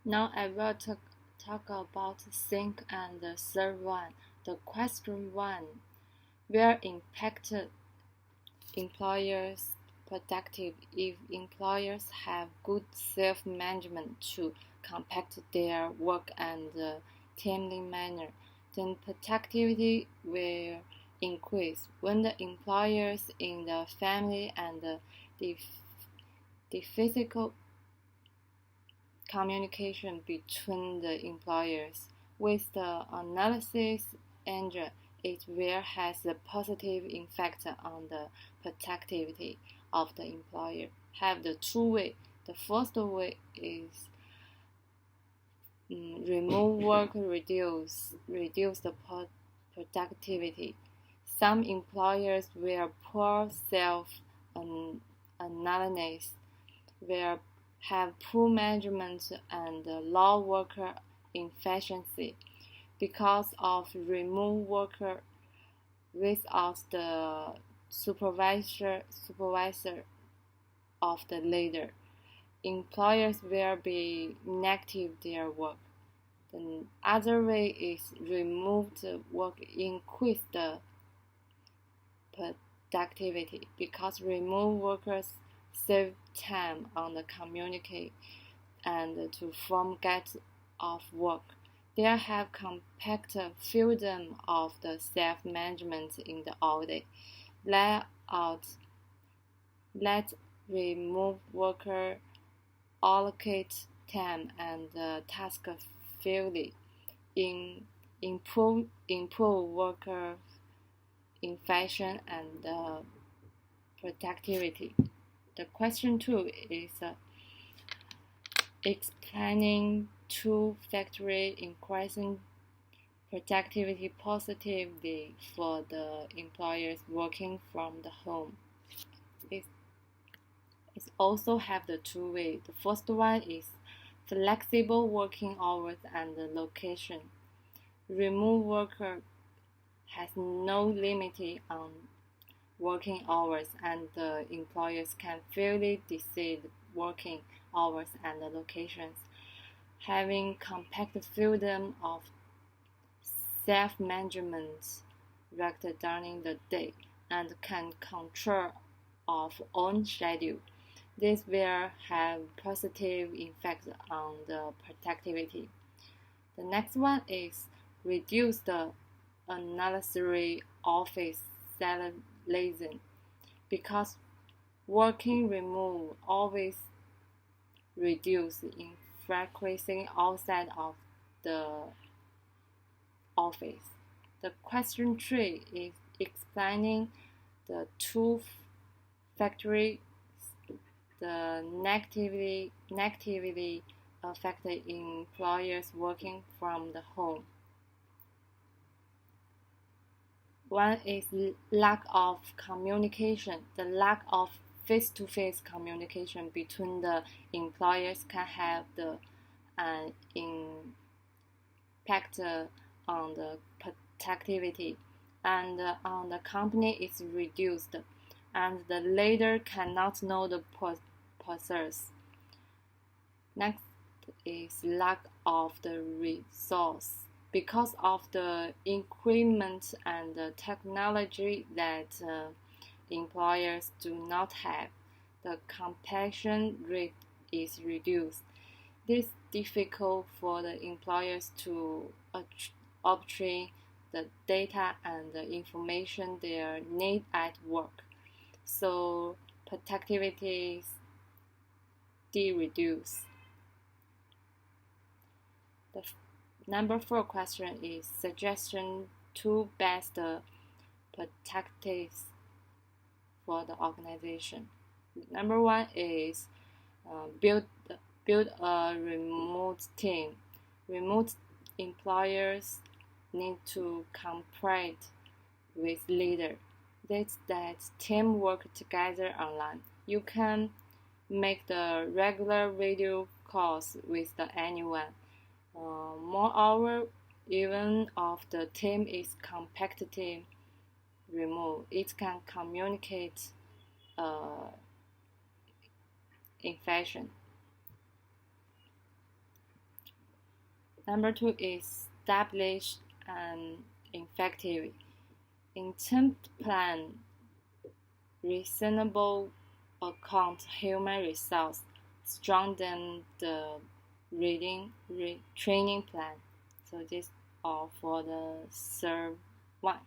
Now I will talk about think and the third one. The question one, where impacted employers productive if employers have good self-management to compact their work and timely manner, then productivity will increase. When the employers in the family and the, the physical communication between the employers with the analysis engine, it will has a positive effect on the productivity of the employer. Have the two way. The first way is remote work reduce the productivity. Some employers will poor self analysis will have poor management and low worker efficiency because of remote worker without the supervisor of the leader. Employers will be negative their work. The other way is remote work increase the productivity because remote workers save time on the communicate and to form get of work. They have compact freedom of the self-management in the all day. Let remote worker allocate time and task fairly. Improve worker efficiency and productivity. The question two is explaining two factors increasing productivity positively for the employers working from the home. It also have the two ways. The first one is flexible working hours and the location. Remote worker has no limit on working hours and the employers can freely decide working hours and the locations. Having compact freedom of self-management right during the day and can control of own schedule. This will have positive effects on the productivity. The next one is reduce the unnecessary office salarying because working remote always reduce in frequency outside of the office. The question three is explaining the two factors the negatively affect employers working from the home. One is lack of communication. The lack of face-to-face communication between the employers can have the impact on the productivity, and on the company is reduced, and the leader cannot know the process. Next is lack of the resource. Because of the increment and the technology that employers do not have, the completion rate is reduced. This is difficult for the employers to obtain the data and the information they need at work. So productivity is reduced. The number 4 question is suggestion to best practice for the organization. Number 1 is build a remote team. Remote employers need to cooperate with leader. That team work together online. You can make the regular video calls with anyone. Moreover, even if the team is competitive remote, it can communicate in fashion. Number two is establish an effective intent plan, reasonable account human results, strengthen the training plan. So this all for the third one.